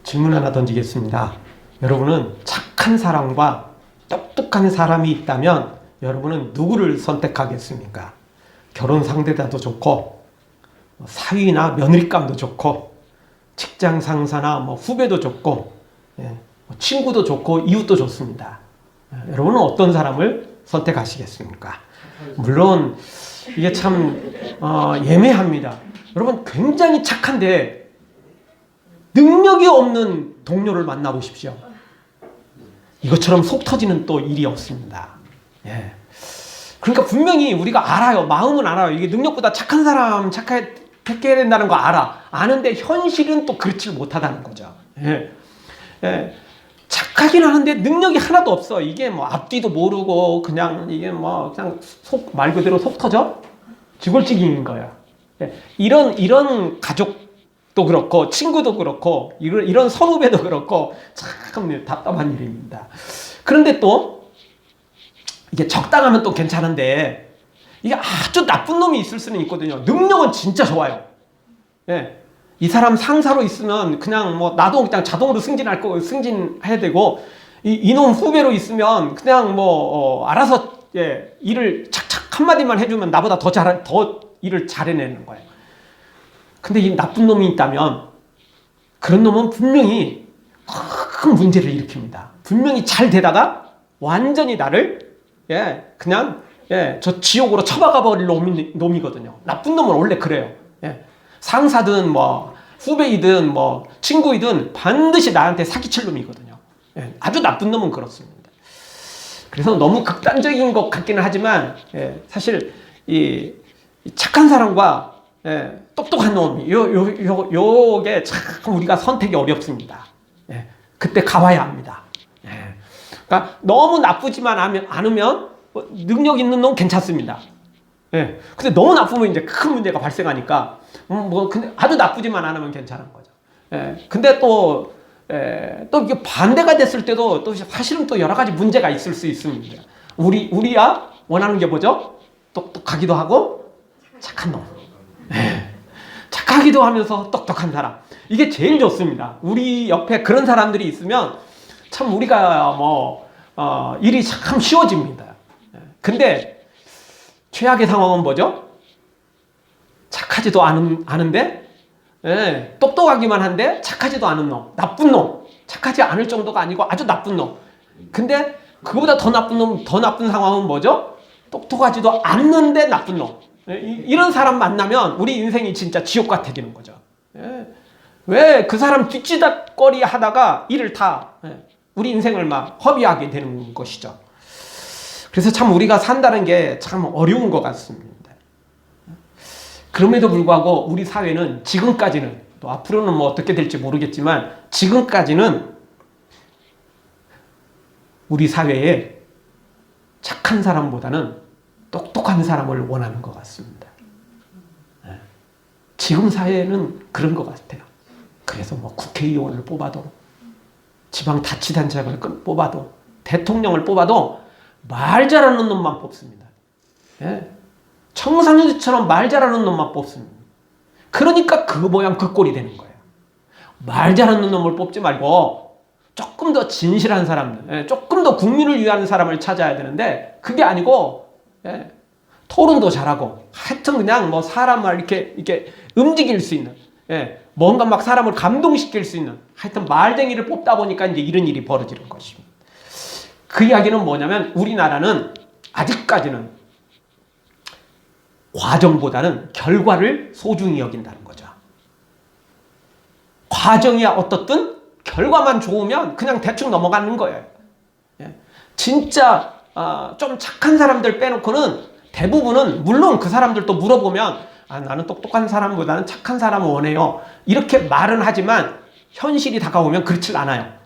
질문 하나 던지겠습니다. 여러분은 착한 사람과 똑똑한 사람이 있다면 여러분은 누구를 선택하겠습니까? 결혼 상대자도 좋고, 사위나 며느리감도 좋고, 직장 상사나 후배도 좋고, 친구도 좋고, 이웃도 좋습니다. 여러분은 어떤 사람을 선택하시겠습니까? 물론 이게 참 예매합니다. 여러분 굉장히 착한데 능력이 없는 동료를 만나보십시오. 이것처럼 속 터지는 또 일이 없습니다. 예. 그러니까 분명히 우리가 알아요. 마음은 알아요. 이게 능력보다 착한 사람 택해야 된다는 거 알아. 아는데 현실은 또 그렇지 못하다는 거죠. 예. 예. 착하긴 하는데 능력이 하나도 없어. 이게 앞뒤도 모르고 그냥 이게 그냥 말 그대로 속 터져? 지골지기인 거야. 예. 이런 가족도 그렇고 친구도 그렇고 이런 선후배도 그렇고 참 답답한 일입니다. 그런데 또 이게 적당하면 또 괜찮은데 이게 아주 나쁜 놈이 있을 수는 있거든요. 능력은 진짜 좋아요. 예. 이 사람 상사로 있으면 그냥 나도 그냥 자동으로 승진해야 되고 이놈 후배로 있으면 그냥 알아서 일을 착착 한마디만 해주면 나보다 더 일을 잘해내는 거예요. 근데 이 나쁜 놈이 있다면 그런 놈은 분명히 큰 문제를 일으킵니다. 분명히 잘 되다가 완전히 나를 그냥 저 지옥으로 처박아 버릴 놈이거든요. 나쁜 놈은 원래 그래요. 상사든 후배이든 친구이든 반드시 나한테 사기칠 놈이거든요. 아주 나쁜 놈은 그렇습니다. 그래서 너무 극단적인 것 같기는 하지만 사실 이 착한 사람과 똑똑한 놈 요게 참 우리가 선택이 어렵습니다. 그때 가봐야 합니다. 그러니까 너무 나쁘지만 않으면 능력 있는 놈 괜찮습니다. 근데 너무 나쁘면 이제 큰 문제가 발생하니까 근데 아주 나쁘지만 않으면 괜찮은 거죠. 근데 또 이게 반대가 됐을 때도 또 사실은 또 여러 가지 문제가 있을 수 있습니다. 우리야 원하는 게 뭐죠? 똑똑하기도 하고 착한 놈. 착하기도 하면서 똑똑한 사람. 이게 제일 좋습니다. 우리 옆에 그런 사람들이 있으면 참 우리가 일이 참 쉬워집니다. 근데 최악의 상황은 뭐죠? 착하지도 않은데 똑똑하기만 한데 착하지도 않은 놈, 나쁜 놈. 착하지 않을 정도가 아니고 아주 나쁜 놈. 근데 그거보다 더 나쁜 상황은 뭐죠? 똑똑하지도 않는데 나쁜 놈. 이런 사람 만나면 우리 인생이 진짜 지옥 같아지는 거죠. 왜 그 사람 뒷지닥거리 하다가 일을 다 우리 인생을 막 허비하게 되는 것이죠. 그래서 참 우리가 산다는 게 참 어려운 것 같습니다. 그럼에도 불구하고 우리 사회는 지금까지는 또 앞으로는 어떻게 될지 모르겠지만 지금까지는 우리 사회에 착한 사람보다는 똑똑한 사람을 원하는 것 같습니다. 지금 사회는 그런 것 같아요. 그래서 국회의원을 뽑아도 지방자치단체장을 뽑아도 대통령을 뽑아도 말 잘하는 놈만 뽑습니다. 청산유지처럼 말 잘하는 놈만 뽑습니다. 그러니까 그 모양 그 꼴이 되는 거예요. 말 잘하는 놈을 뽑지 말고 조금 더 진실한 사람들, 조금 더 국민을 위한 사람을 찾아야 되는데 그게 아니고 토론도 잘하고 하여튼 그냥 사람을 이렇게 움직일 수 있는 뭔가 막 사람을 감동시킬 수 있는 하여튼 말쟁이를 뽑다 보니까 이제 이런 일이 벌어지는 것입니다. 그 이야기는 뭐냐면 우리나라는 아직까지는 과정보다는 결과를 소중히 여긴다는 거죠. 과정이야 어떻든 결과만 좋으면 그냥 대충 넘어가는 거예요. 진짜 좀 착한 사람들 빼놓고는 대부분은 물론 그 사람들도 물어보면 나는 똑똑한 사람보다는 착한 사람을 원해요. 이렇게 말은 하지만 현실이 다가오면 그렇지 않아요.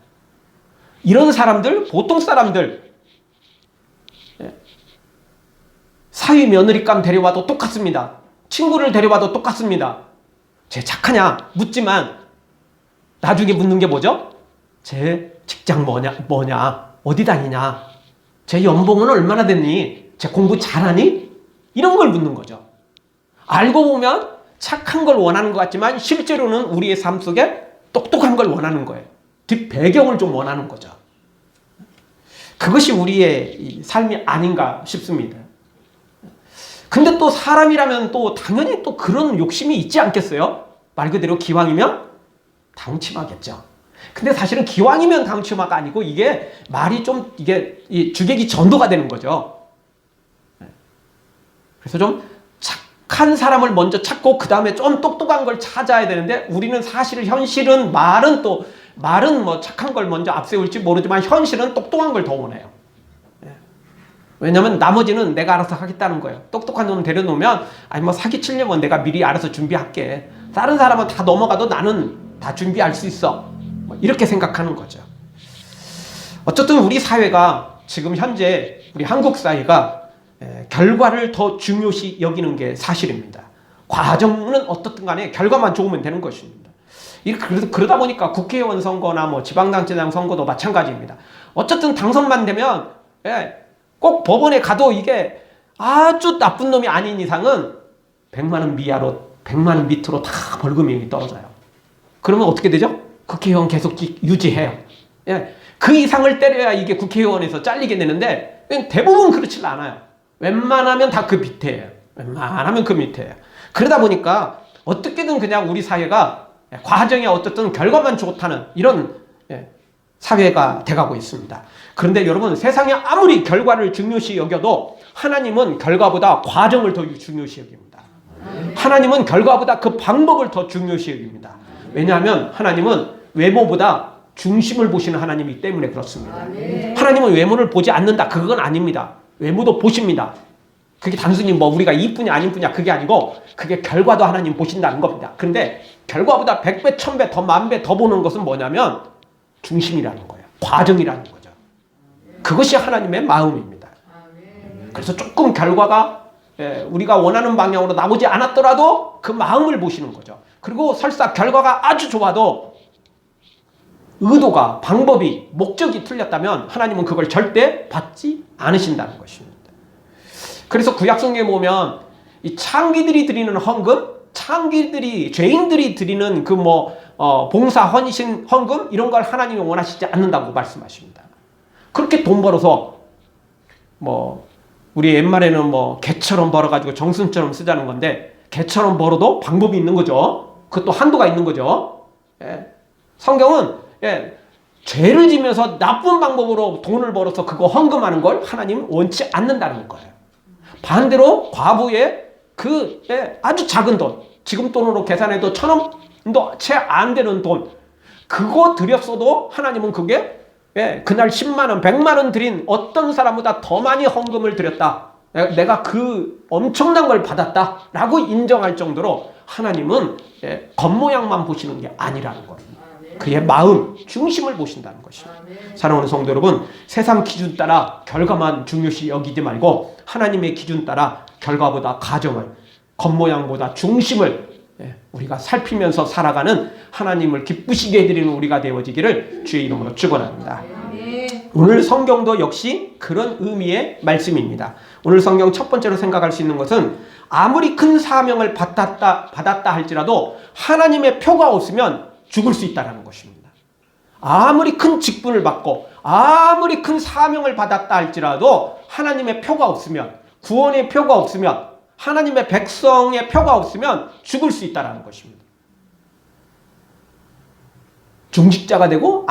이런 사람들, 보통 사람들 사위 며느리감 데려와도 똑같습니다. 친구를 데려와도 똑같습니다. 쟤 착하냐 묻지만 나중에 묻는 게 뭐죠? 쟤 직장 뭐냐 어디 다니냐 쟤 연봉은 얼마나 됐니? 쟤 공부 잘하니? 이런 걸 묻는 거죠. 알고 보면 착한 걸 원하는 것 같지만 실제로는 우리의 삶 속에 똑똑한 걸 원하는 거예요. 뒷 배경을 좀 원하는 거죠. 그것이 우리의 이 삶이 아닌가 싶습니다. 근데 또 사람이라면 또 당연히 또 그런 욕심이 있지 않겠어요? 말 그대로 기왕이면 당침하겠죠. 근데 사실은 기왕이면 당침화가 아니고 이게 말이 좀 이게 이 주객이 전도가 되는 거죠. 그래서 좀 착한 사람을 먼저 찾고 그 다음에 좀 똑똑한 걸 찾아야 되는데 우리는 사실 현실은 말은 뭐 착한 걸 먼저 앞세울지 모르지만 현실은 똑똑한 걸 더 원해요. 왜냐면 나머지는 내가 알아서 하겠다는 거예요. 똑똑한 놈 데려놓으면 아니 뭐 사기치려면 내가 미리 알아서 준비할게. 다른 사람은 다 넘어가도 나는 다 준비할 수 있어. 뭐 이렇게 생각하는 거죠. 어쨌든 우리 사회가 지금 현재 우리 한국 사회가 결과를 더 중요시 여기는 게 사실입니다. 과정은 어떻든 간에 결과만 좋으면 되는 것입니다. 그래서 그러다 보니까 국회의원 선거나 뭐 지방자치장 선거도 마찬가지입니다. 어쨌든 당선만 되면 꼭 법원에 가도 이게 아주 나쁜 놈이 아닌 이상은 100만 원 미하로 100만 원 밑으로 다 벌금이 떨어져요. 그러면 어떻게 되죠? 국회의원 계속 유지해요. 그 이상을 때려야 이게 국회의원에서 잘리게 되는데 대부분 그렇지 않아요. 웬만하면 다 그 밑에예요. 웬만하면 그 밑에예요. 그러다 보니까 어떻게든 그냥 우리 사회가 과정이 어떻든 결과만 좋다는 이런 사회가 돼가고 있습니다. 그런데 여러분 세상에 아무리 결과를 중요시 여겨도 하나님은 결과보다 과정을 더 중요시 여깁니다. 하나님은 결과보다 그 방법을 더 중요시 여깁니다. 왜냐하면 하나님은 외모보다 중심을 보시는 하나님이기 때문에 그렇습니다. 하나님은 외모를 보지 않는다. 그건 아닙니다. 외모도 보십니다. 그게 단순히 뭐 우리가 이쁘냐 안 이쁘냐 그게 아니고 그게 결과도 하나님 보신다는 겁니다. 그런데 결과보다 100배, 1000배, 더 10,000배 더 보는 것은 뭐냐면 중심이라는 거예요. 과정이라는 거죠. 그것이 하나님의 마음입니다. 그래서 조금 결과가 우리가 원하는 방향으로 나오지 않았더라도 그 마음을 보시는 거죠. 그리고 설사 결과가 아주 좋아도 의도가, 방법이, 목적이 틀렸다면 하나님은 그걸 절대 받지 않으신다는 것입니다. 그래서 구약성경에 보면 이 창기들이 드리는 헌금, 죄인들이 드리는 그 봉사, 헌신, 헌금 이런 걸 하나님이 원하시지 않는다고 말씀하십니다. 그렇게 돈 벌어서 우리 옛말에는 개처럼 벌어가지고 정순처럼 쓰자는 건데 개처럼 벌어도 방법이 있는 거죠. 그것도 한도가 있는 거죠. 성경은 죄를 지면서 나쁜 방법으로 돈을 벌어서 그거 헌금하는 걸 하나님 원치 않는다는 거예요. 반대로 과부의 아주 작은 돈, 지금 돈으로 계산해도 1,000원도 채 안 되는 돈, 그거 드렸어도 하나님은 그게 그날 10만 원, 100만 원 드린 어떤 사람보다 더 많이 헌금을 드렸다. 내가 그 엄청난 걸 받았다 라고 인정할 정도로 하나님은 겉모양만 보시는 게 아니라는 겁니다. 그의 마음, 중심을 보신다는 것입니다. 사랑하는 성도 여러분, 세상 기준 따라 결과만 중요시 여기지 말고 하나님의 기준 따라 결과보다 과정을, 겉모양보다 중심을 우리가 살피면서 살아가는 하나님을 기쁘시게 해드리는 우리가 되어지기를 주의 이름으로 축원합니다. 오늘 성경도 역시 그런 의미의 말씀입니다. 오늘 성경 첫 번째로 생각할 수 있는 것은 아무리 큰 사명을 받았다 할지라도 하나님의 표가 없으면 죽을 수 있다는 것입니다. 아무리 큰 직분을 받고 아무리 큰 사명을 받았다 할지라도 하나님의 표가 없으면, 구원의 표가 없으면, 하나님의 백성의 표가 없으면 죽을 수 있다는 것입니다. 중직자가 되고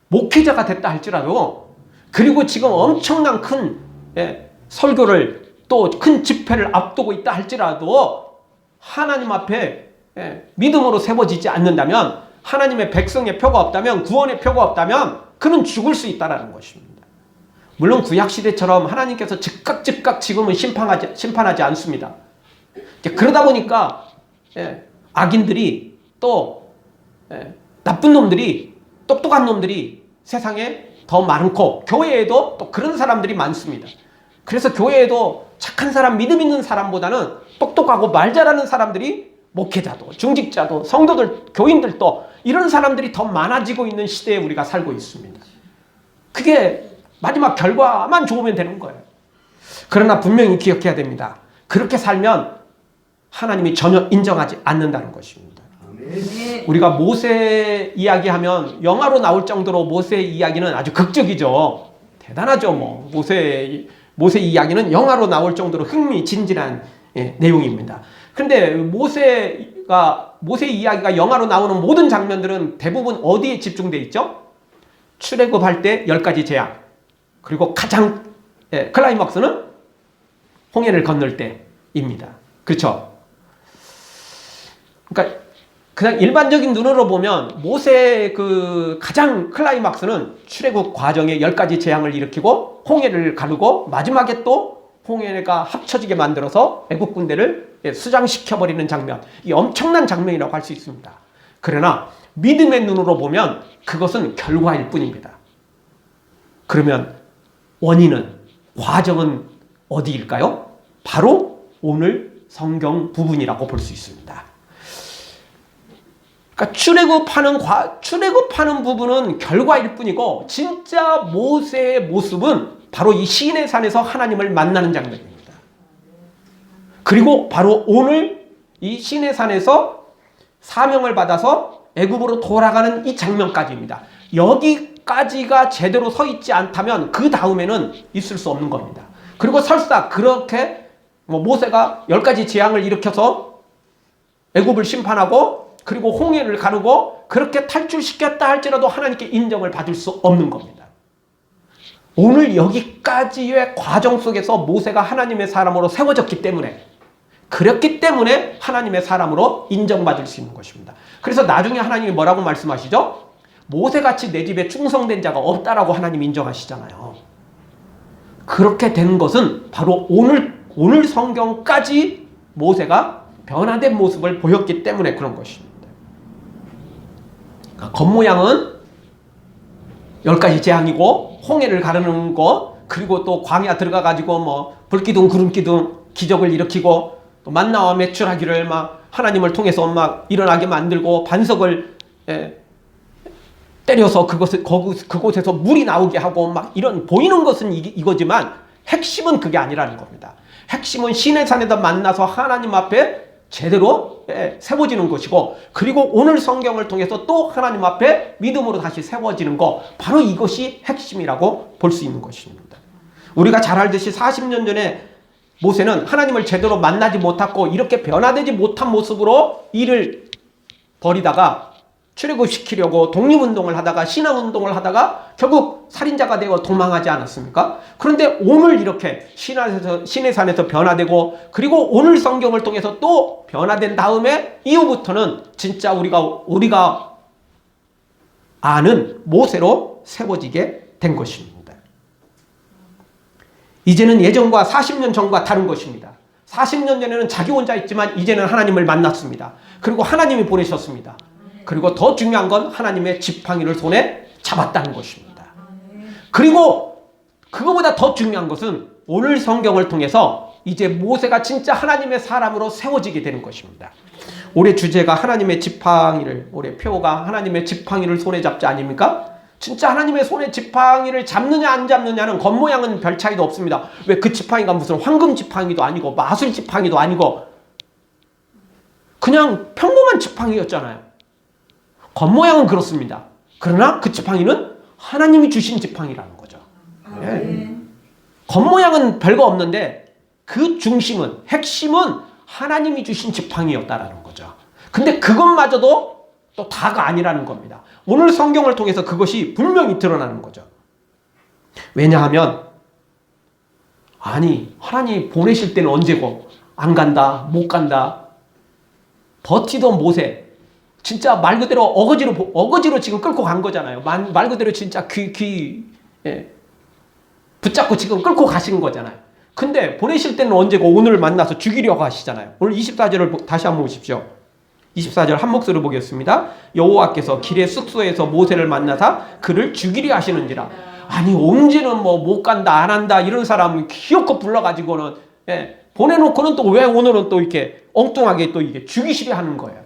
목회자가 됐다 할지라도, 그리고 지금 엄청난 큰 설교를 또 큰 집회를 앞두고 있다 할지라도 하나님 앞에 믿음으로 세워지지 않는다면, 하나님의 백성의 표가 없다면, 구원의 표가 없다면 그는 죽을 수 있다는 것입니다. 물론 구약시대처럼 하나님께서 즉각 지금은 심판하지 않습니다. 그러다 보니까 악인들이 또 나쁜 놈들이, 똑똑한 놈들이 세상에 더 많고 교회에도 또 그런 사람들이 많습니다. 그래서 교회에도 착한 사람, 믿음 있는 사람보다는 똑똑하고 말 잘하는 사람들이, 목회자도 중직자도 성도들, 교인들도 이런 사람들이 더 많아지고 있는 시대에 우리가 살고 있습니다. 그게 마지막 결과만 좋으면 되는 거예요. 그러나 분명히 기억해야 됩니다. 그렇게 살면 하나님이 전혀 인정하지 않는다는 것입니다. 우리가 모세 이야기하면 영화로 나올 정도로 모세 이야기는 아주 극적이죠. 대단하죠. 뭐 모세 이야기는 영화로 나올 정도로 흥미진진한 내용입니다. 그런데 모세 이야기가 영화로 나오는 모든 장면들은 대부분 어디에 집중돼 있죠? 출애굽할 때 10가지 재앙, 그리고 가장 클라이막스는 홍해를 건널 때입니다. 그렇죠? 그러니까 그냥 일반적인 눈으로 보면 모세의 그 가장 클라이막스는 출애굽 과정에 10가지 재앙을 일으키고 홍해를 가르고 마지막에 또 홍해가 합쳐지게 만들어서 애국 군대를 수장시켜버리는 장면, 이 엄청난 장면이라고 할 수 있습니다. 그러나 믿음의 눈으로 보면 그것은 결과일 뿐입니다. 그러면 원인은, 과정은 어디일까요? 바로 오늘 성경 부분이라고 볼 수 있습니다. 그러니까 출애굽하는 부분은 결과일 뿐이고, 진짜 모세의 모습은 바로 이 시내 산에서 하나님을 만나는 장면입니다. 그리고 바로 오늘 이 시내 산에서 사명을 받아서 애굽으로 돌아가는 이 장면까지입니다. 여기까지가 제대로 서 있지 않다면 그 다음에는 있을 수 없는 겁니다. 그리고 설사 그렇게 모세가 10가지 재앙을 일으켜서 애굽을 심판하고 그리고 홍해를 가르고 그렇게 탈출시켰다 할지라도 하나님께 인정을 받을 수 없는 겁니다. 오늘 여기까지의 과정 속에서 모세가 하나님의 사람으로 세워졌기 때문에, 그렇기 때문에 하나님의 사람으로 인정받을 수 있는 것입니다. 그래서 나중에 하나님이 뭐라고 말씀하시죠? 모세같이 내 집에 충성된 자가 없다라고 하나님이 인정하시잖아요. 그렇게 된 것은 바로 오늘 성경까지 모세가 변화된 모습을 보였기 때문에 그런 것입니다. 그러니까 겉모양은 10가지 재앙이고 홍해를 가르는 거, 그리고 또 광야 들어가가지고 불기둥 구름기둥 기적을 일으키고 또 만나와 메추라기를 막 하나님을 통해서 막 일어나게 만들고 반석을 때려서 그곳에서 물이 나오게 하고 막 이런 보이는 것은 이거지만 핵심은 그게 아니라는 겁니다. 핵심은 시내산에다 만나서 하나님 앞에 제대로 세워지는 것이고, 그리고 오늘 성경을 통해서 또 하나님 앞에 믿음으로 다시 세워지는 것, 바로 이것이 핵심이라고 볼 수 있는 것입니다. 우리가 잘 알듯이 40년 전에 모세는 하나님을 제대로 만나지 못하고 이렇게 변화되지 못한 모습으로 일을 벌이다가 출애굽시키려고 독립운동을 하다가 신앙운동을 하다가 결국 살인자가 되어 도망하지 않았습니까? 그런데 오늘 이렇게 시내산에서 변화되고, 그리고 오늘 성경을 통해서 또 변화된 다음에 이후부터는 진짜 우리가 아는 모세로 세워지게 된 것입니다. 이제는 예전과 40년 전과 다른 것입니다. 40년 전에는 자기 혼자 있지만 이제는 하나님을 만났습니다. 그리고 하나님이 보내셨습니다. 그리고 더 중요한 건 하나님의 지팡이를 손에 잡았다는 것입니다. 그리고 그거보다 더 중요한 것은 오늘 성경을 통해서 이제 모세가 진짜 하나님의 사람으로 세워지게 되는 것입니다. 올해 주제가 하나님의 지팡이를, 올해 표어가 하나님의 지팡이를 손에 잡자 아닙니까? 진짜 하나님의 손에 지팡이를 잡느냐 안 잡느냐는 겉모양은 별 차이도 없습니다. 왜 그 지팡이가 무슨 황금 지팡이도 아니고 마술 지팡이도 아니고 그냥 평범한 지팡이였잖아요. 겉모양은 그렇습니다. 그러나 그 지팡이는 하나님이 주신 지팡이라는 거죠. 네. 겉모양은 별거 없는데 그 중심은, 핵심은 하나님이 주신 지팡이였다라는 거죠. 근데 그것마저도 또 다가 아니라는 겁니다. 오늘 성경을 통해서 그것이 분명히 드러나는 거죠. 왜냐하면 아니 하나님 보내실 때는 언제고, 안 간다 못 간다 버티던 모세, 진짜 말 그대로 어거지로 지금 끌고 간 거잖아요. 말 그대로 진짜 붙잡고 지금 끌고 가시는 거잖아요. 근데 보내실 때는 언제고 오늘 만나서 죽이려고 하시잖아요. 오늘 24절을 다시 한번 보십시오. 24절 한 목소리로 보겠습니다. 여호와께서 길의 숙소에서 모세를 만나사 그를 죽이려 하시는지라. 아니 언제는 못 간다 안 한다 이런 사람을 기어코 불러가지고는 보내놓고는 또 왜 오늘은 또 이렇게 엉뚱하게 또 이게 죽이시려 하는 거예요.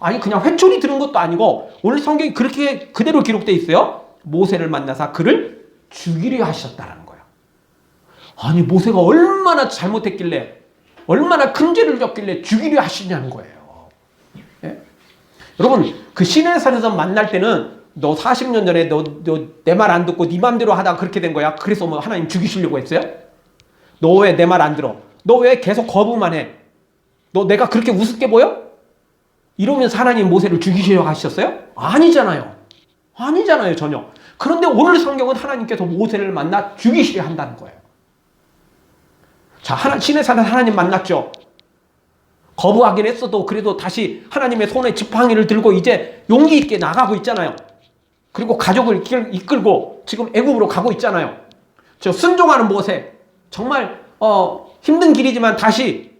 아니 그냥 회초리 들은 것도 아니고 오늘 성경이 그렇게 그대로 기록되어 있어요. 모세를 만나사 그를 죽이려 하셨다라는 거예요. 아니 모세가 얼마나 잘못했길래, 얼마나 큰 죄를 졌길래 죽이려 하시냐는 거예요. 여러분, 그 시내산에서 만날 때는 너 40년 전에 너 내 말 안 듣고 네 맘대로 하다가 그렇게 된 거야. 그래서 뭐 하나님 죽이시려고 했어요? 너 왜 내 말 안 들어? 너 왜 계속 거부만 해? 너 내가 그렇게 우습게 보여? 이러면서 하나님 모세를 죽이시려고 하셨어요? 아니잖아요. 아니잖아요, 전혀. 그런데 오늘 성경은 하나님께서 모세를 만나 죽이시려 한다는 거예요. 자, 시내산에서 하나님 만났죠. 거부하긴 했어도 그래도 다시 하나님의 손에 지팡이를 들고 이제 용기 있게 나가고 있잖아요. 그리고 가족을 이끌고 지금 애굽으로 가고 있잖아요. 저 순종하는 모세, 정말 힘든 길이지만 다시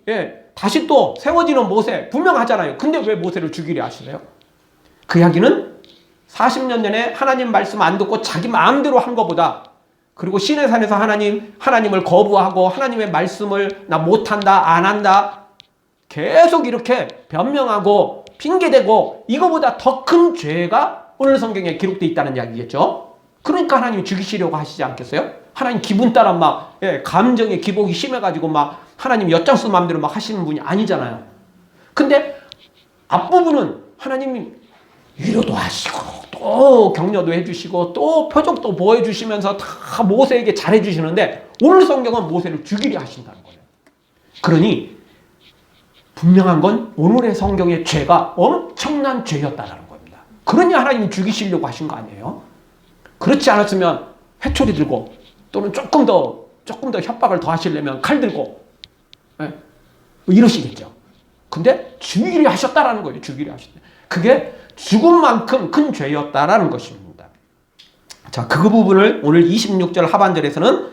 또 세워지는 모세 분명하잖아요. 근데 왜 모세를 죽이려 하시나요? 그 이야기는 40년 전에 하나님 말씀 안 듣고 자기 마음대로 한 것보다, 그리고 시내산에서 하나님을 거부하고 하나님의 말씀을 나 못한다, 안 한다 계속 이렇게 변명하고 핑계대고 이거보다 더 큰 죄가 오늘 성경에 기록되어 있다는 이야기겠죠. 그러니까 하나님이 죽이시려고 하시지 않겠어요? 하나님 기분 따라 막 감정의 기복이 심해가지고 막 하나님 엿장수 마음대로 막 하시는 분이 아니잖아요. 근데 앞부분은 하나님이 위로도 하시고 또 격려도 해주시고 또 표적도 보여주시면서 다 모세에게 잘해주시는데 오늘 성경은 모세를 죽이려 하신다는 거예요. 그러니 분명한 건 오늘의 성경의 죄가 엄청난 죄였다는 겁니다. 그러니 하나님이 죽이시려고 하신 거 아니에요? 그렇지 않았으면 회초리 들고 또는 조금 더 협박을 더 하시려면 칼 들고 뭐 이러시겠죠. 근데 죽이려 하셨다라는 거예요. 죽이려 하셨다. 그게 죽음만큼 큰 죄였다라는 것입니다. 자, 그 부분을 오늘 26절 하반절에서는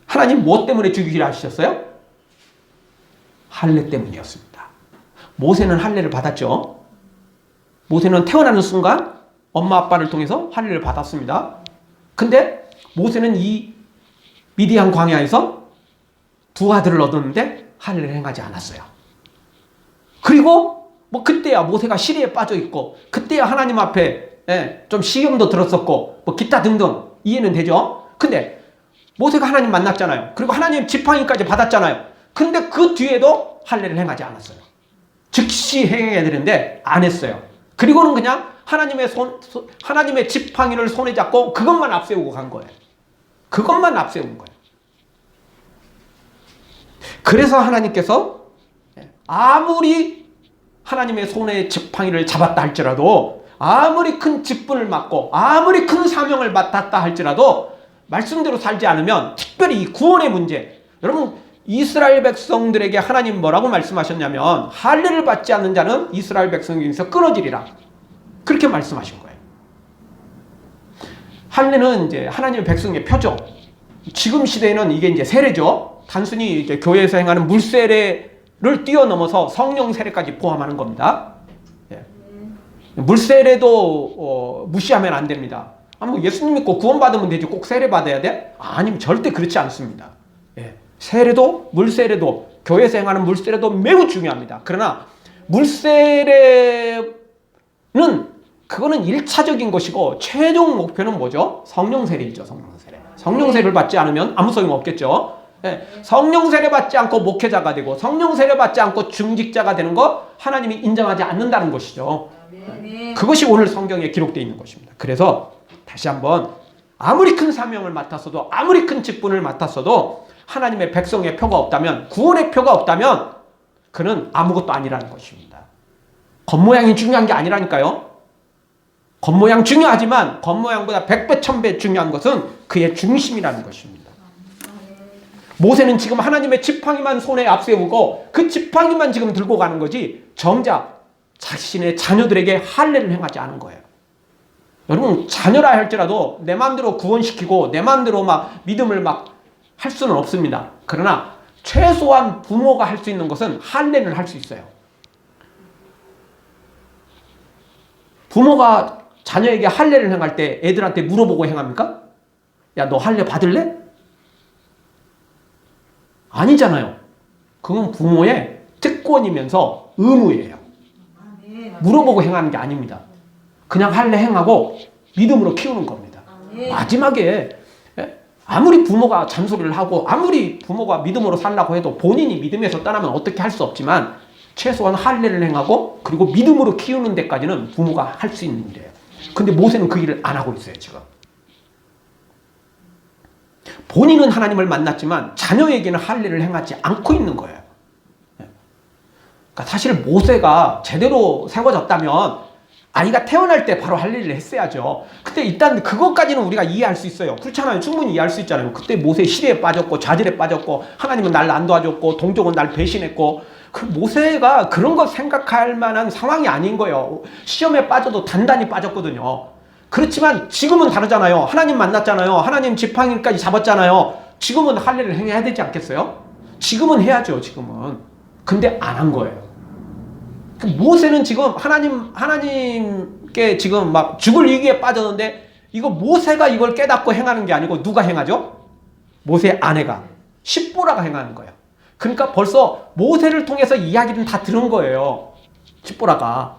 하나님 무엇 때문에 죽이려 하셨어요? 할례 때문이었습니다. 모세는 할례를 받았죠. 모세는 태어나는 순간 엄마 아빠를 통해서 할례를 받았습니다. 근데 모세는 이 미디안 광야에서 두 아들을 얻었는데 할례를 행하지 않았어요. 그리고 뭐 그때야 모세가 시리에 빠져 있고 그때야 하나님 앞에 좀 시험도 들었었고 뭐 기타 등등 이해는 되죠. 근데 모세가 하나님 만났잖아요. 그리고 하나님 지팡이까지 받았잖아요. 근데 그 뒤에도 할례를 행하지 않았어요. 즉시 행해야 되는데 안 했어요. 그리고는 그냥 하나님의 지팡이를 손에 잡고 그것만 앞세우고 간 거예요. 그것만 앞세운 거예요. 그래서 하나님께서 아무리 하나님의 손에 지팡이를 잡았다 할지라도, 아무리 큰 직분을 맡고 아무리 큰 사명을 맡았다 할지라도 말씀대로 살지 않으면, 특별히 이 구원의 문제, 여러분 이스라엘 백성들에게 하나님 뭐라고 말씀하셨냐면 할례를 받지 않는 자는 이스라엘 백성에게서 끊어지리라, 그렇게 말씀하신 거예요. 할례는 이제 하나님의 백성의 표죠. 지금 시대에는 이게 이제 세례죠. 단순히 이제 교회에서 행하는 물세례를 뛰어넘어서 성령 세례까지 포함하는 겁니다. 물세례도 무시하면 안 됩니다. 뭐 예수님 믿고 구원받으면 되지 꼭 세례 받아야 돼? 아니면 절대 그렇지 않습니다. 세례도 물세례도 교회에서 행하는 물세례도 매우 중요합니다. 그러나 물세례는 그거는 1차적인 것이고 최종 목표는 뭐죠? 성령 세례이죠. 성령 세례. 성령 세례를 받지 않으면 아무 소용 없겠죠. 성령 세례 받지 않고 목회자가 되고 성령 세례 받지 않고 중직자가 되는 거 하나님이 인정하지 않는다는 것이죠. 그것이 오늘 성경에 기록되어 있는 것입니다. 그래서 다시 한번 아무리 큰 사명을 맡았어도 아무리 큰 직분을 맡았어도 하나님의 백성의 표가 없다면, 구원의 표가 없다면 그는 아무것도 아니라는 것입니다. 겉모양이 중요한 게 아니라니까요. 겉모양 중요하지만 겉모양보다 100배 1000배 중요한 것은 그의 중심이라는 것입니다. 모세는 지금 하나님의 지팡이만 손에 앞세우고 그 지팡이만 지금 들고 가는 거지 정작 자신의 자녀들에게 할례를 행하지 않은 거예요. 여러분, 자녀라 할지라도 내 마음대로 구원시키고 내 마음대로 막 믿음을 막 할 수는 없습니다. 그러나 최소한 부모가 할 수 있는 것은 할례를 할 수 있어요. 부모가 자녀에게 할례를 행할 때 애들한테 물어보고 행합니까? 야, 너 할례 받을래? 아니잖아요. 그건 부모의 특권이면서 의무예요. 물어보고 행하는 게 아닙니다. 그냥 할례 행하고 믿음으로 키우는 겁니다. 마지막에 아무리 부모가 잔소리를 하고 아무리 부모가 믿음으로 살라고 해도 본인이 믿음에서 떠나면 어떻게 할 수 없지만 최소한 할례를 행하고 그리고 믿음으로 키우는 데까지는 부모가 할 수 있는 일이에요. 근데 모세는 그 일을 안 하고 있어요, 지금. 본인은 하나님을 만났지만 자녀에게는 할례를 행하지 않고 있는 거예요. 그러니까 사실 모세가 제대로 세워졌다면 아이가 태어날 때 바로 할례를 했어야죠. 근데 일단 그것까지는 우리가 이해할 수 있어요. 그렇잖아요. 충분히 이해할 수 있잖아요. 그때 모세 시대에 빠졌고 좌절에 빠졌고 하나님은 날 안 도와줬고 동족은 날 배신했고 그 모세가 그런 거 생각할 만한 상황이 아닌 거예요. 시험에 빠져도 단단히 빠졌거든요. 그렇지만 지금은 다르잖아요. 하나님 만났잖아요. 하나님 지팡이까지 잡았잖아요. 지금은 할례를 행해야 되지 않겠어요? 지금은 해야죠. 지금은. 근데 안 한 거예요. 모세는 지금 하나님께 지금 막 죽을 위기에 빠졌는데 이거 모세가 이걸 깨닫고 행하는 게 아니고 누가 행하죠? 모세의 아내가 십보라가 행하는 거예요. 그러니까 벌써 모세를 통해서 이야기는 다 들은 거예요. 십보라가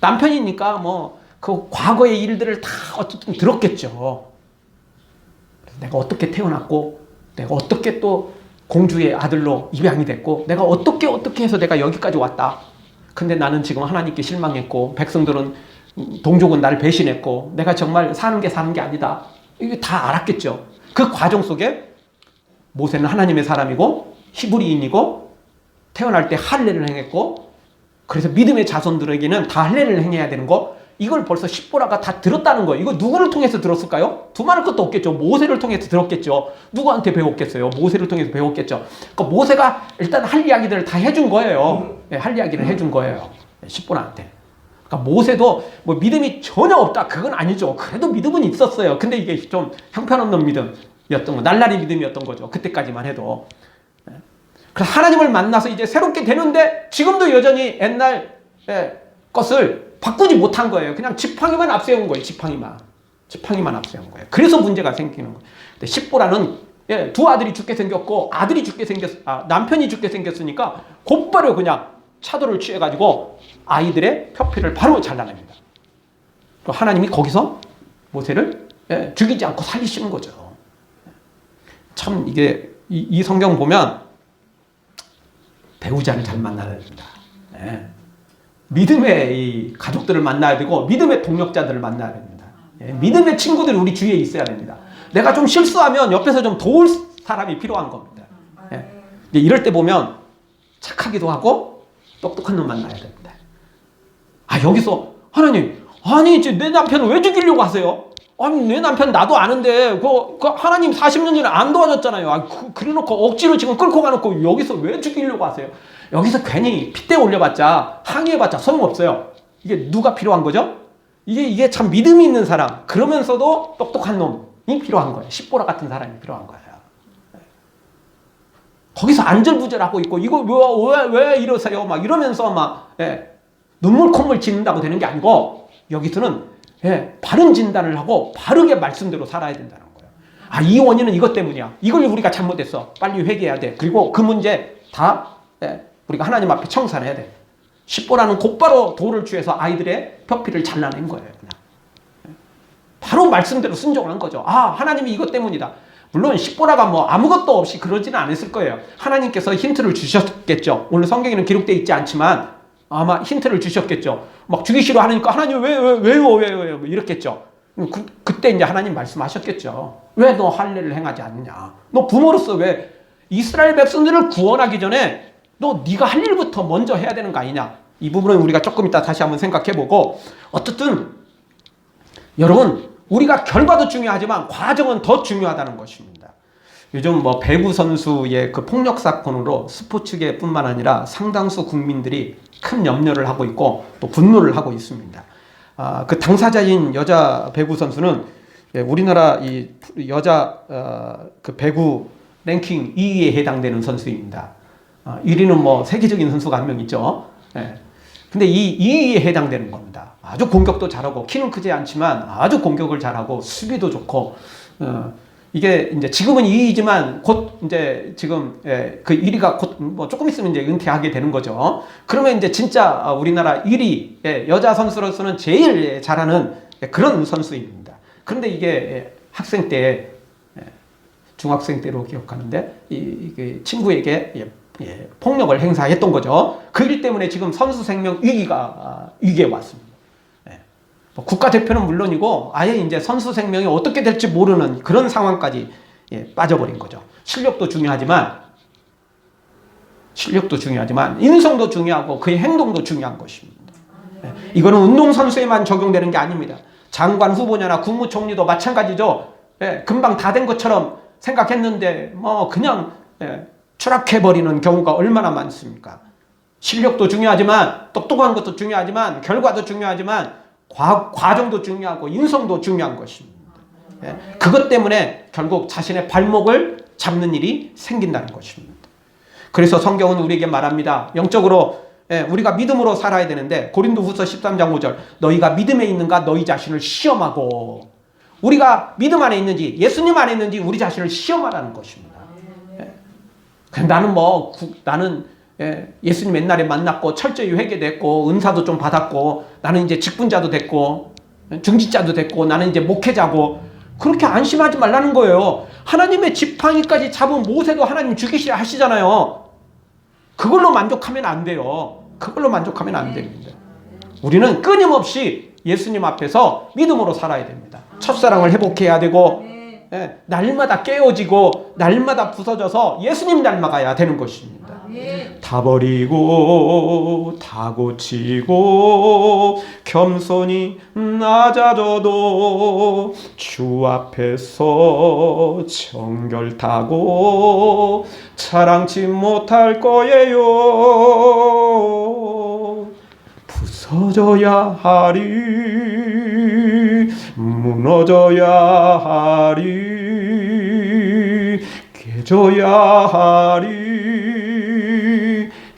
남편이니까 뭐 그 과거의 일들을 다 어쨌든 들었겠죠. 내가 어떻게 태어났고 내가 어떻게 또 공주의 아들로 입양이 됐고 내가 어떻게 해서 내가 여기까지 왔다. 근데 나는 지금 하나님께 실망했고 백성들은 동족은 나를 배신했고 내가 정말 사는 게 아니다. 이게 다 알았겠죠. 그 과정 속에 모세는 하나님의 사람이고 히브리인이고 태어날 때 할례를 행했고 그래서 믿음의 자손들에게는 다 할례를 행해야 되는 거 이걸 벌써 십보라가 다 들었다는 거예요. 이거 누구를 통해서 들었을까요? 두말할 것도 없겠죠. 모세를 통해서 들었겠죠. 누구한테 배웠겠어요? 모세를 통해서 배웠겠죠. 그러니까 모세가 일단 할 이야기들을 다 해준 거예요. 네, 할 이야기를 해준 거예요. 십보라한테. 그러니까 모세도 뭐 믿음이 전혀 없다. 그건 아니죠. 그래도 믿음은 있었어요. 근데 이게 좀 형편없는 믿음이었던 거, 날라리 믿음이었던 거죠. 그때까지만 해도. 그래서 하나님을 만나서 이제 새롭게 되는데 지금도 여전히 옛날 것을 바꾸지 못한 거예요. 그냥 지팡이만 앞세운 거예요. 지팡이만 앞세운 거예요. 그래서 문제가 생기는 거예요. 근데 십보라는 두 아들이 죽게 생겼고 남편이 죽게 생겼으니까 곧바로 그냥 차도를 취해가지고 아이들의 표피를 바로 잘라냅니다. 하나님이 거기서 모세를 죽이지 않고 살리시는 거죠. 참 이게 이 성경 보면 배우자를 잘 만나야 됩니다. 믿음의 이 가족들을 만나야 되고 믿음의 동력자들을 만나야 됩니다. 믿음의 친구들이 우리 주위에 있어야 됩니다. 내가 좀 실수하면 옆에서 좀 도울 사람이 필요한 겁니다. 이럴 때 보면 착하기도 하고 똑똑한 놈 만나야 됩니다. 여기서 하나님, 아니 내 남편을 왜 죽이려고 하세요? 아니 내 남편 나도 아는데 그 하나님 40년 전에 안 도와줬잖아요. 그래놓고 억지로 지금 끌고 가놓고 여기서 왜 죽이려고 하세요? 여기서 괜히 핏대 올려봤자 항의해봤자 소용없어요. 이게 누가 필요한 거죠? 이게 참 믿음이 있는 사람 그러면서도 똑똑한 놈이 필요한 거예요. 십보라 같은 사람이 필요한 거예요. 거기서 안절부절하고 있고 이거 왜 이러세요? 막 이러면서 막 눈물 콧물 짓는다고 되는 게 아니고 여기서는 바른 진단을 하고 바르게 말씀대로 살아야 된다는 거예요. 이 원인은 이것 때문이야. 이걸 우리가 잘못했어. 빨리 회개해야 돼. 그리고 그 문제 다 우리가 하나님 앞에 청산해야 돼. 십보라는 곧바로 돌을 취해서 아이들의 표피를 잘라낸 거예요. 그냥. 바로 말씀대로 순종한 거죠. 하나님이 이것 때문이다. 물론 십보라가 뭐 아무것도 없이 그러지는 않았을 거예요. 하나님께서 힌트를 주셨겠죠. 오늘 성경에는 기록되어 있지 않지만 아마 힌트를 주셨겠죠. 막 죽이시려 하니까 하나님 왜요 이랬겠죠. 그때 이제 하나님 말씀하셨겠죠. 왜 너 할례를 행하지 않느냐. 너 부모로서 왜 이스라엘 백성들을 구원하기 전에 네가 할 일부터 먼저 해야 되는 거 아니냐. 이 부분은 우리가 조금 이따 다시 한번 생각해보고 어쨌든 여러분 우리가 결과도 중요하지만 과정은 더 중요하다는 것입니다. 요즘 뭐 배구 선수의 그 폭력 사건으로 스포츠계뿐만 아니라 상당수 국민들이 큰 염려를 하고 있고 또 분노를 하고 있습니다. 그 당사자인 여자 배구 선수는 우리나라 이 여자 그 배구 랭킹 2위에 해당되는 선수입니다. 1위는 뭐 세계적인 선수가 한 명 있죠. 근데 이 2위에 해당되는 겁니다. 아주 공격도 잘하고 키는 크지 않지만 아주 공격을 잘하고 수비도 좋고 이게 이제 지금은 2위지만 곧 이제 지금 그 1위가 곧 뭐 조금 있으면 이제 은퇴하게 되는 거죠. 그러면 이제 진짜 우리나라 1위 여자 선수로서는 제일 잘하는 그런 선수입니다. 그런데 이게 학생 때 중학생 때로 기억하는데 이 친구에게 폭력을 행사했던 거죠. 그 일 때문에 지금 선수 생명 위기에 왔습니다. 뭐 국가대표는 물론이고 아예 이제 선수 생명이 어떻게 될지 모르는 그런 상황까지 빠져버린 거죠. 실력도 중요하지만 인성도 중요하고 그의 행동도 중요한 것입니다. 이거는 운동선수에만 적용되는 게 아닙니다. 장관 후보자나 국무총리도 마찬가지죠. 금방 다 된 것처럼 생각했는데 뭐 그냥 추락해버리는 경우가 얼마나 많습니까? 실력도 중요하지만 똑똑한 것도 중요하지만 결과도 중요하지만 과정도 중요하고 인성도 중요한 것입니다. 그것 때문에 결국 자신의 발목을 잡는 일이 생긴다는 것입니다. 그래서 성경은 우리에게 말합니다. 영적으로 우리가 믿음으로 살아야 되는데 고린도후서 13장 5절 너희가 믿음에 있는가 너희 자신을 시험하고 우리가 믿음 안에 있는지 예수님 안에 있는지 우리 자신을 시험하라는 것입니다. 나는 예수님 옛날에 만났고 철저히 회개됐고 은사도 좀 받았고 나는 이제 직분자도 됐고 중직자도 됐고 나는 이제 목회자고 그렇게 안심하지 말라는 거예요. 하나님의 지팡이까지 잡은 모세도 하나님 죽이시라 하시잖아요. 그걸로 만족하면 안 돼요. 그걸로 만족하면 안 됩니다. 우리는 끊임없이 예수님 앞에서 믿음으로 살아야 됩니다. 첫사랑을 회복해야 되고 날마다 깨어지고 날마다 부서져서 예수님 닮아가야 되는 것입니다. 다 버리고 다 고치고 겸손히 낮아져도 주 앞에서 정결타고 자랑치 못할 거예요. 부서져야 하리 무너져야 하리 깨져야 하리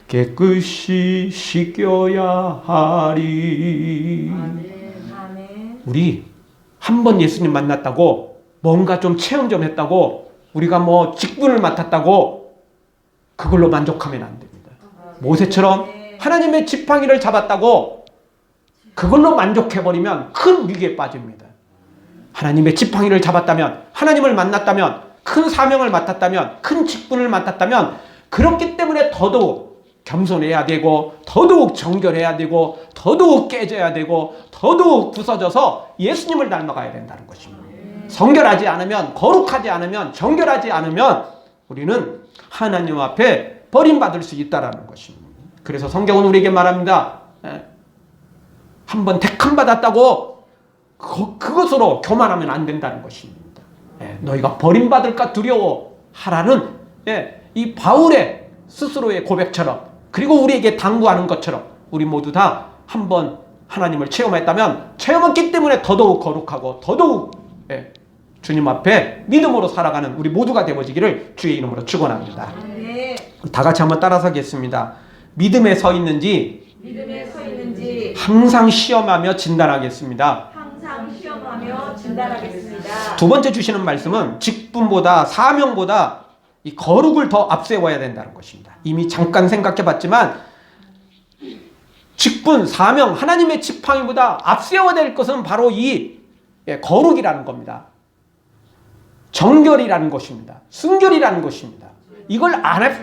깨끗이 씻겨야 하리. 우리 한 번 예수님 만났다고 뭔가 좀 체험 좀 했다고 우리가 뭐 직분을 맡았다고 그걸로 만족하면 안 됩니다. 모세처럼 하나님의 지팡이를 잡았다고 그걸로 만족해버리면 큰 위기에 빠집니다. 하나님의 지팡이를 잡았다면 하나님을 만났다면 큰 사명을 맡았다면 큰 직분을 맡았다면 그렇기 때문에 더더욱 겸손해야 되고 더더욱 정결해야 되고 더더욱 깨져야 되고 더더욱 부서져서 예수님을 닮아가야 된다는 것입니다. 성결하지 않으면 거룩하지 않으면 정결하지 않으면 우리는 하나님 앞에 버림받을 수 있다는 것입니다. 그래서 성경은 우리에게 말합니다. 한번 택함 받았다고 그것으로 교만하면 안 된다는 것입니다. 너희가 버림받을까 두려워하라는 이 바울의 스스로의 고백처럼 그리고 우리에게 당부하는 것처럼 우리 모두 다 한번 하나님을 체험했다면 체험했기 때문에 더더욱 거룩하고 더더욱 주님 앞에 믿음으로 살아가는 우리 모두가 되어지기를 주의 이름으로 축원합니다. 다 같이 한번 따라서겠습니다. 믿음에 서 있는지 항상 시험하며 진단하겠습니다. 두 번째 주시는 말씀은 직분보다 사명보다 이 거룩을 더 앞세워야 된다는 것입니다. 이미 잠깐 생각해 봤지만 직분, 사명, 하나님의 지팡이보다 앞세워야 될 것은 바로 이 거룩이라는 겁니다. 정결이라는 것입니다. 순결이라는 것입니다. 이걸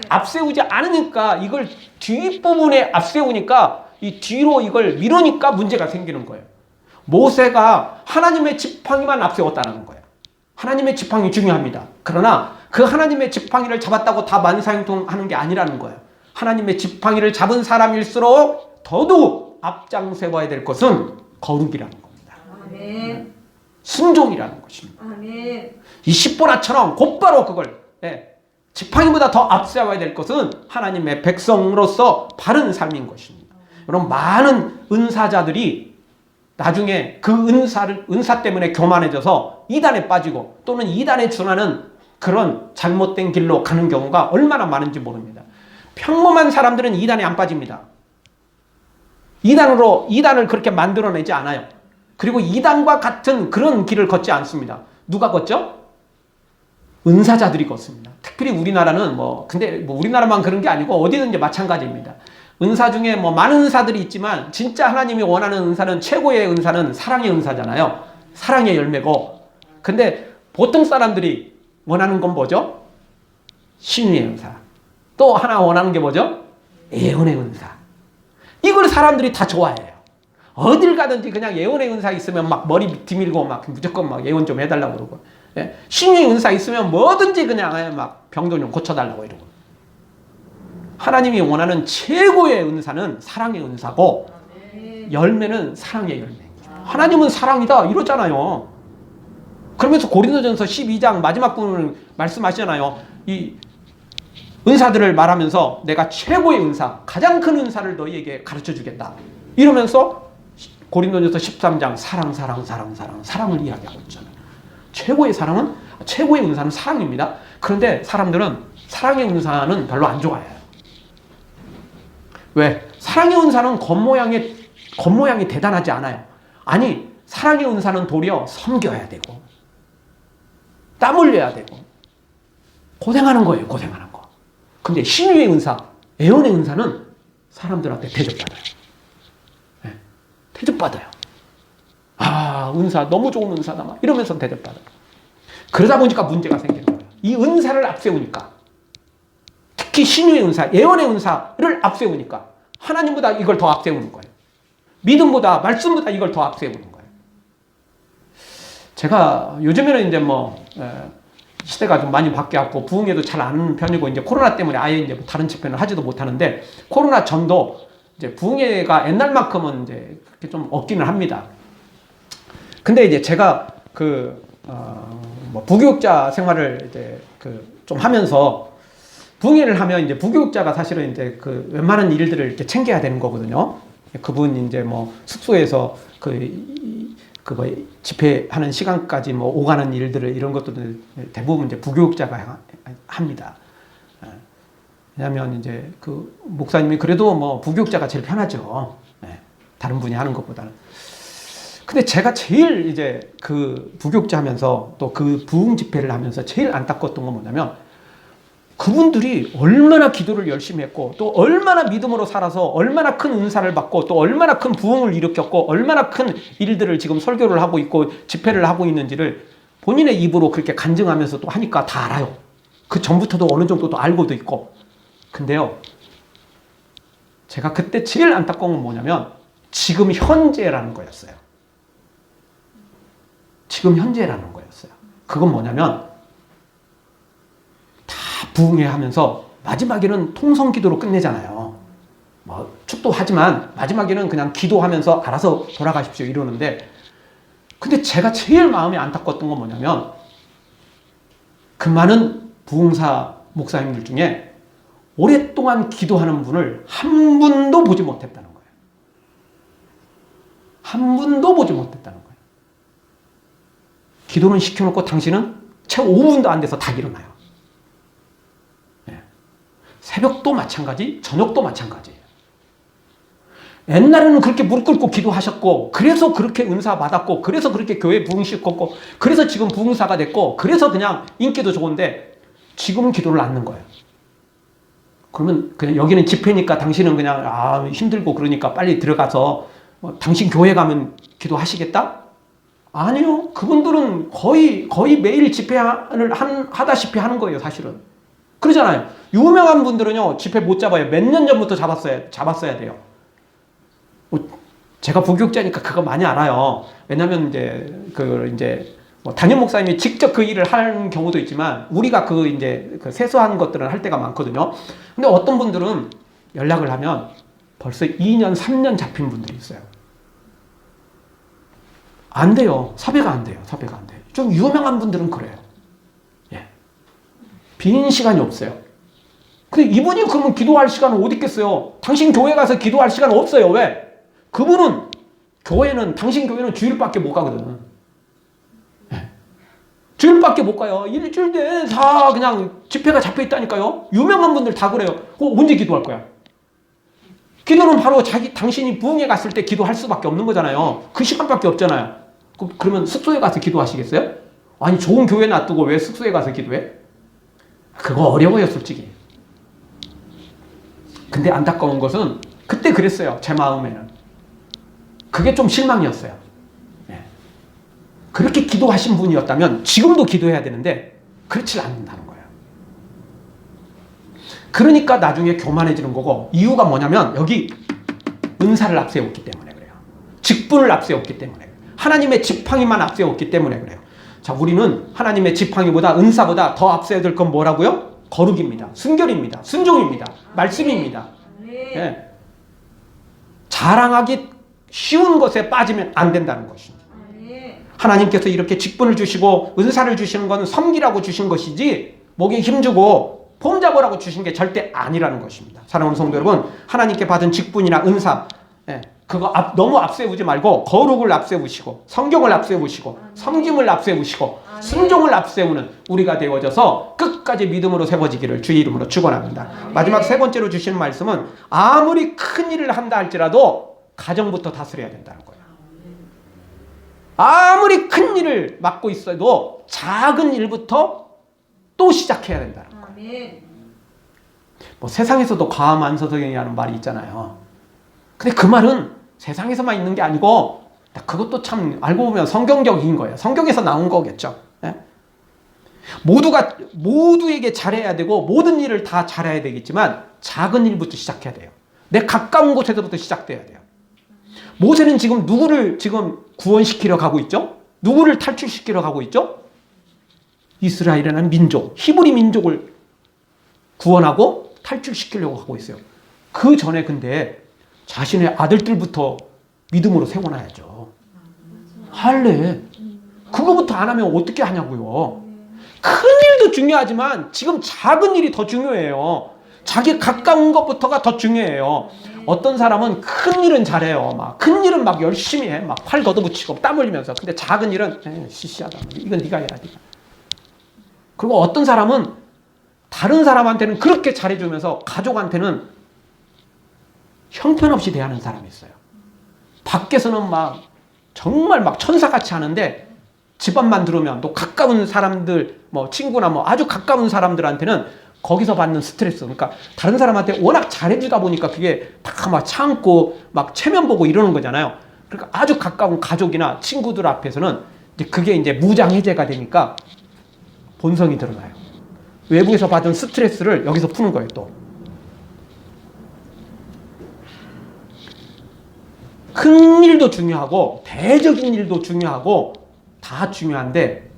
앞세우지 않으니까 이걸 뒷부분에 앞세우니까 이 뒤로 이걸 미루니까 문제가 생기는 거예요. 모세가 하나님의 지팡이만 앞세웠다는 거예요. 하나님의 지팡이 중요합니다. 그러나 그 하나님의 지팡이를 잡았다고 다 만사형통하는 게 아니라는 거예요. 하나님의 지팡이를 잡은 사람일수록 더더욱 앞장세워야 될 것은 거룩이라는 겁니다. 아멘. 순종이라는 것입니다. 아멘. 이 십보라처럼 곧바로 그걸 지팡이보다 더 앞세워야 될 것은 하나님의 백성으로서 바른 삶인 것입니다. 여러분 많은 은사자들이 나중에 그 은사 때문에 교만해져서 이단에 빠지고 또는 이단에 준하는 그런 잘못된 길로 가는 경우가 얼마나 많은지 모릅니다. 평범한 사람들은 이단에 안 빠집니다. 이단을 그렇게 만들어내지 않아요. 그리고 이단과 같은 그런 길을 걷지 않습니다. 누가 걷죠? 은사자들이 걷습니다. 특별히 우리나라는 근데 우리나라만 그런 게 아니고 어디든지 마찬가지입니다. 은사 중에 많은 은사들이 있지만 진짜 하나님이 원하는 은사는 최고의 은사는 사랑의 은사잖아요. 사랑의 열매고. 근데 보통 사람들이 원하는 건 뭐죠? 신유의 은사. 또 하나 원하는 게 뭐죠? 예언의 은사. 이걸 사람들이 다 좋아해요. 어딜 가든지 그냥 예언의 은사 있으면 막 머리 뒤밀고 막 무조건 막 예언 좀 해달라고 그러고, 예? 신유의 은사 있으면 뭐든지 그냥 막 병도 좀 고쳐달라고 이러고. 하나님이 원하는 최고의 은사는 사랑의 은사고, 열매는 사랑의 열매. 하나님은 사랑이다 이러잖아요. 그러면서 고린도전서 12장 마지막 부분을 말씀하시잖아요. 이 은사들을 말하면서 내가 최고의 은사, 가장 큰 은사를 너희에게 가르쳐주겠다 이러면서 고린도전서 13장 사랑을 이야기하고 있잖아요. 최고의 사랑은, 최고의 은사는 사랑입니다. 그런데 사람들은 사랑의 은사는 별로 안 좋아해요. 왜? 사랑의 은사는 겉모양이 대단하지 않아요. 아니, 사랑의 은사는 도리어 섬겨야 되고 땀 흘려야 되고 고생하는 거예요. 고생하는 거. 근데 신유의 은사, 애원의 은사는 사람들한테 대접받아요. 네, 대접받아요. 아, 은사 너무 좋은 은사다 막 이러면서 대접받아요. 그러다 보니까 문제가 생기는 거예요. 이 은사를 앞세우니까, 특히 신유의 은사, 예언의 은사를 앞세우니까 하나님보다 이걸 더 앞세우는 거예요. 믿음보다, 말씀보다 이걸 더 앞세우는 거예요. 제가 요즘에는 이제 시대가 좀 많이 바뀌었고 부흥회도 잘 안 하는 편이고, 이제 코로나 때문에 아예 이제 다른 집회는 하지도 못하는데, 코로나 전도 이제 부흥회가 옛날만큼은 이제 그렇게 좀 없기는 합니다. 근데 이제 제가 부교육자 생활을 이제 좀 하면서, 부흥회를 하면 이제 부교육자가 사실은 이제 웬만한 일들을 이렇게 챙겨야 되는 거거든요. 그분 이제 숙소에서 집회하는 시간까지 오가는 일들을, 이런 것들을 대부분 이제 부교육자가 합니다. 왜냐하면 이제 목사님이 그래도 부교육자가 제일 편하죠. 다른 분이 하는 것보다는. 근데 제가 제일 이제 부교육자 하면서 또 부흥 집회를 하면서 제일 안타까웠던 건 뭐냐면, 그분들이 얼마나 기도를 열심히 했고, 또 얼마나 믿음으로 살아서 얼마나 큰 은사를 받고, 또 얼마나 큰 부흥을 일으켰고, 얼마나 큰 일들을 지금 설교를 하고 있고 집회를 하고 있는지를 본인의 입으로 그렇게 간증하면서 또 하니까 다 알아요. 그 전부터도 어느 정도 또 알고도 있고. 근데요, 제가 그때 제일 안타까운 건 뭐냐면 지금 현재라는 거였어요. 지금 현재라는 거였어요. 그건 뭐냐면, 부흥회 하면서 마지막에는 통성 기도로 끝내잖아요. 축도하지만 마지막에는 그냥 기도하면서 알아서 돌아가십시오 이러는데, 근데 제가 제일 마음이 안타까웠던 건 뭐냐면, 그 많은 부흥사 목사님들 중에 오랫동안 기도하는 분을 한 분도 보지 못했다는 거예요. 한 분도 보지 못했다는 거예요. 기도는 시켜놓고 당신은 채 5분도 안 돼서 다 일어나요. 새벽도 마찬가지, 저녁도 마찬가지예요. 옛날에는 그렇게 무릎 꿇고 기도하셨고, 그래서 그렇게 은사 받았고, 그래서 그렇게 교회 부흥시켰고, 그래서 지금 부흥사가 됐고, 그래서 그냥 인기도 좋은데, 지금은 기도를 않는 거예요. 그러면 그냥 여기는 집회니까 당신은 그냥 힘들고 그러니까 빨리 들어가서 당신 교회 가면 기도하시겠다? 아니요. 그분들은 거의 매일 집회를 하다시피 하는 거예요, 사실은. 그러잖아요. 유명한 분들은요, 집회 못 잡아요. 몇 년 전부터 잡았어야 돼요. 제가 부교육자니까 그거 많이 알아요. 왜냐면 이제 담임 목사님이 직접 그 일을 하는 경우도 있지만, 우리가 세수한 것들은 할 때가 많거든요. 근데 어떤 분들은 연락을 하면 벌써 2년, 3년 잡힌 분들이 있어요. 안 돼요. 섭외가 안 돼요. 좀 유명한 분들은 그래요. 빈 시간이 없어요. 근데 이분이 그러면 기도할 시간은 어디 있겠어요? 당신 교회 가서 기도할 시간 없어요. 왜? 그분은 당신 교회는 주일밖에 못 가거든. 주일밖에 못 가요. 일주일 내내 다 그냥 집회가 잡혀 있다니까요. 유명한 분들 다 그래요. 언제 기도할 거야? 기도는 바로 당신이 부흥회 갔을 때 기도할 수밖에 없는 거잖아요. 그 시간밖에 없잖아요. 그러면 숙소에 가서 기도하시겠어요? 아니, 좋은 교회 놔두고 왜 숙소에 가서 기도해? 그거 어려워요, 솔직히. 근데 안타까운 것은 그때 그랬어요, 제 마음에는. 그게 좀 실망이었어요. 그렇게 기도하신 분이었다면 지금도 기도해야 되는데 그렇지 않는다는 거예요. 그러니까 나중에 교만해지는 거고, 이유가 뭐냐면 여기 은사를 앞세웠기 때문에 그래요. 직분을 앞세웠기 때문에, 하나님의 지팡이만 앞세웠기 때문에 그래요. 자, 우리는 하나님의 지팡이보다, 은사보다 더 앞세워야 될 건 뭐라고요? 거룩입니다. 순결입니다. 순종입니다. 말씀입니다. 예. 자랑하기 쉬운 것에 빠지면 안 된다는 것입니다. 하나님께서 이렇게 직분을 주시고 은사를 주시는 것은 섬기라고 주신 것이지 목에 힘주고 폼 잡으라고 주신 게 절대 아니라는 것입니다. 사랑하는 성도 여러분, 하나님께 받은 직분이나 은사, 그거 너무 앞세우지 말고 거룩을 앞세우시고 성경을 앞세우시고 섬김을 앞세우시고 순종을 앞세우는 우리가 되어져서 끝까지 믿음으로 세워지기를 주의 이름으로 축원합니다. 마지막 세 번째로 주시는 말씀은 아무리 큰 일을 한다 할지라도 가정부터 다스려야 된다는 거예요. 아무리 큰 일을 맡고 있어도 작은 일부터 또 시작해야 된다는 거예요. 뭐 세상에서도 과만서성이 하는 말이 있잖아요. 근데 그 말은 세상에서만 있는 게 아니고 그것도 참 알고 보면 성경적인 거예요. 성경에서 나온 거겠죠. 네? 모두에게 잘해야 되고 모든 일을 다 잘해야 되겠지만 작은 일부터 시작해야 돼요. 내 가까운 곳에서부터 시작돼야 돼요. 모세는 지금 누구를 지금 구원시키러 가고 있죠? 누구를 탈출시키러 가고 있죠? 이스라엘이라는 민족, 히브리 민족을 구원하고 탈출시키려고 하고 있어요. 그 전에 근데 자신의 아들들부터 믿음으로 세워놔야죠. 할래. 그거부터 안 하면 어떻게 하냐고요. 큰 일도 중요하지만 지금 작은 일이 더 중요해요. 자기 가까운 것부터가 더 중요해요. 어떤 사람은 큰 일은 잘해요. 큰 일은 막 열심히 해. 막 팔 걷어붙이고 땀 흘리면서. 근데 작은 일은 시시하다. 이건 네가 해야 돼. 그리고 어떤 사람은 다른 사람한테는 그렇게 잘해주면서 가족한테는 형편없이 대하는 사람이 있어요. 밖에서는 막 정말 막 천사같이 하는데 집안만 들어오면 또 가까운 사람들, 뭐 친구나 뭐 아주 가까운 사람들한테는 거기서 받는 스트레스, 그러니까 다른 사람한테 워낙 잘해주다 보니까 그게 다 막 참고 막 체면 보고 이러는 거잖아요. 그러니까 아주 가까운 가족이나 친구들 앞에서는 이제 그게 이제 무장해제가 되니까 본성이 드러나요. 외부에서 받은 스트레스를 여기서 푸는 거예요. 또 큰 일도 중요하고 대적인 일도 중요하고 다 중요한데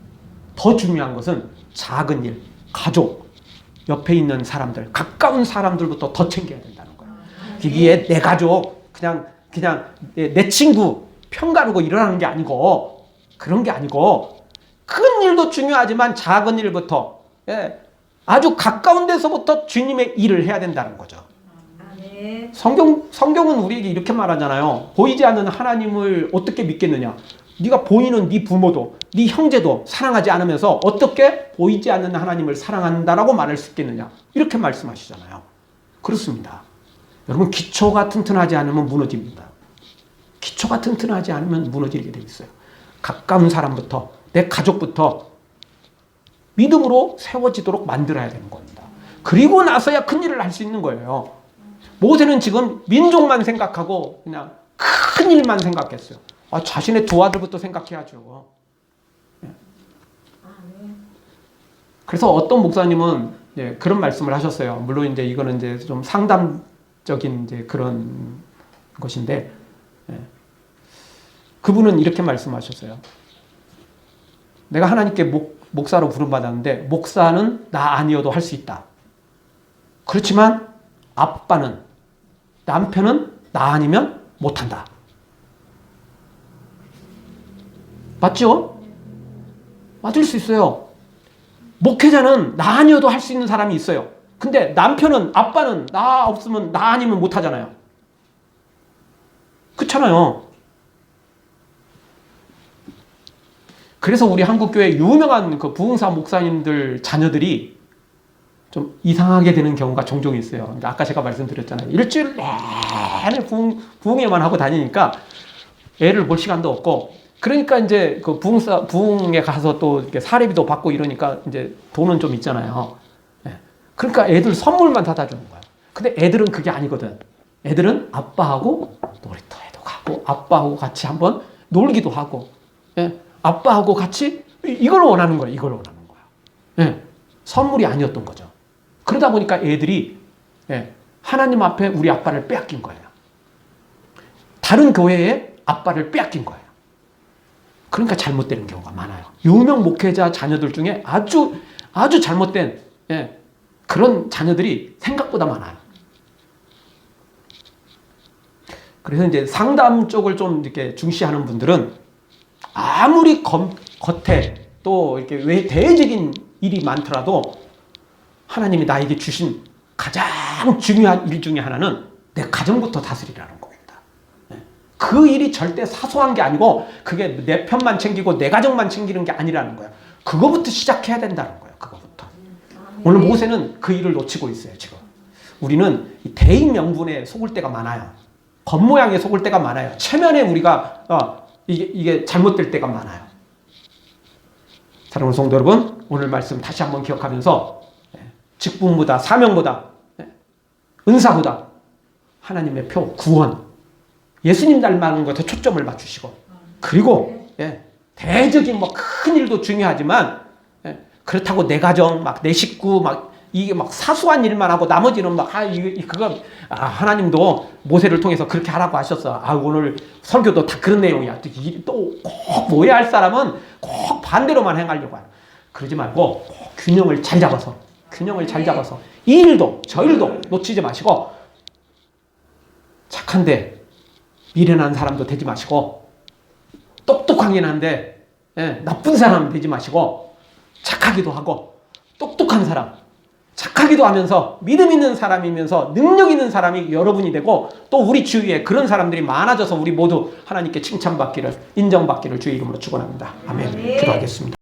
더 중요한 것은 작은 일, 가족, 옆에 있는 사람들, 가까운 사람들부터 더 챙겨야 된다는 거예요. 이게 내 가족, 그냥 내 친구 평가르고 일어나는 게 아니고 그런 게 아니고 큰 일도 중요하지만 작은 일부터 아주 가까운 데서부터 주님의 일을 해야 된다는 거죠. 성경은 우리에게 이렇게 말하잖아요. 보이지 않는 하나님을 어떻게 믿겠느냐? 네가 보이는 네 부모도 네 형제도 사랑하지 않으면서 어떻게 보이지 않는 하나님을 사랑한다라고 말할 수 있겠느냐? 이렇게 말씀하시잖아요. 그렇습니다. 여러분, 기초가 튼튼하지 않으면 무너집니다. 기초가 튼튼하지 않으면 무너지게 돼 있어요. 가까운 사람부터, 내 가족부터 믿음으로 세워지도록 만들어야 되는 겁니다. 그리고 나서야 큰 일을 할 수 있는 거예요. 모세는 지금 민족만 생각하고 그냥 큰 일만 생각했어요. 자신의 두 아들부터 생각해야죠. 그래서 어떤 목사님은 그런 말씀을 하셨어요. 물론 이제 이거는 이제 좀 상담적인 이제 그런 것인데, 그분은 이렇게 말씀하셨어요. 내가 하나님께 목사로 부름받았는데 목사는 나 아니어도 할 수 있다. 그렇지만 아빠는, 남편은 나 아니면 못한다. 맞죠? 맞을 수 있어요. 목회자는 나 아니어도 할 수 있는 사람이 있어요. 근데 남편은, 아빠는 나 없으면, 나 아니면 못하잖아요. 그렇잖아요. 그래서 우리 한국교회 유명한 그 부흥사 목사님들 자녀들이 좀 이상하게 되는 경우가 종종 있어요. 아까 제가 말씀드렸잖아요. 일주일 내내 부흥회만 하고 다니니까 애를 볼 시간도 없고, 그러니까 이제 그 부흥에 가서 또 이렇게 사례비도 받고 이러니까 이제 돈은 좀 있잖아요. 그러니까 애들 선물만 사다 주는 거야. 근데 애들은 그게 아니거든. 애들은 아빠하고 놀이터에도 가고, 아빠하고 같이 한번 놀기도 하고, 아빠하고 같이 이걸 원하는 거야. 이걸 원하는 거야. 선물이 아니었던 거죠. 그러다 보니까 애들이 예, 하나님 앞에 우리 아빠를 빼앗긴 거예요. 다른 교회에 아빠를 빼앗긴 거예요. 그러니까 잘못되는 경우가 많아요. 유명 목회자 자녀들 중에 아주 잘못된 그런 자녀들이 생각보다 많아요. 그래서 이제 상담 쪽을 좀 이렇게 중시하는 분들은 아무리 겉에 또 이렇게 왜 대외적인 일이 많더라도 하나님이 나에게 주신 가장 중요한 일 중에 하나는 내 가정부터 다스리라는 겁니다. 그 일이 절대 사소한 게 아니고 그게 내 편만 챙기고 내 가정만 챙기는 게 아니라는 거예요. 그거부터 시작해야 된다는 거예요. 그거부터. 오늘 모세는 그 일을 놓치고 있어요. 지금 우리는 대인 명분에 속을 때가 많아요. 겉모양에 속을 때가 많아요. 체면에 우리가 이게 잘못될 때가 많아요. 사랑하는 성도 여러분, 오늘 말씀 다시 한번 기억하면서 직분보다 사명보다 은사보다 하나님의 표 구원 예수님 닮아가는 것에 초점을 맞추시고 그리고 대적인 뭐 큰 일도 중요하지만 그렇다고 내 가정 막 내 식구 막 이게 막 사소한 일만 하고 나머지는 막 하나님도 모세를 통해서 그렇게 하라고 하셨어. 오늘 설교도 다 그런 내용이야. 또 꼭 모여야 할 사람은 꼭 반대로만 행하려고 해요. 그러지 말고 꼭 균형을 잘 잡아서 이 일도 저 일도 놓치지 마시고 착한데 미련한 사람도 되지 마시고 똑똑하긴 한데 나쁜 사람 되지 마시고 착하기도 하고 똑똑한 사람 착하기도 하면서 믿음 있는 사람이면서 능력 있는 사람이 여러분이 되고 또 우리 주위에 그런 사람들이 많아져서 우리 모두 하나님께 칭찬받기를 인정받기를 주의 이름으로 축원합니다. 아멘. 기도하겠습니다.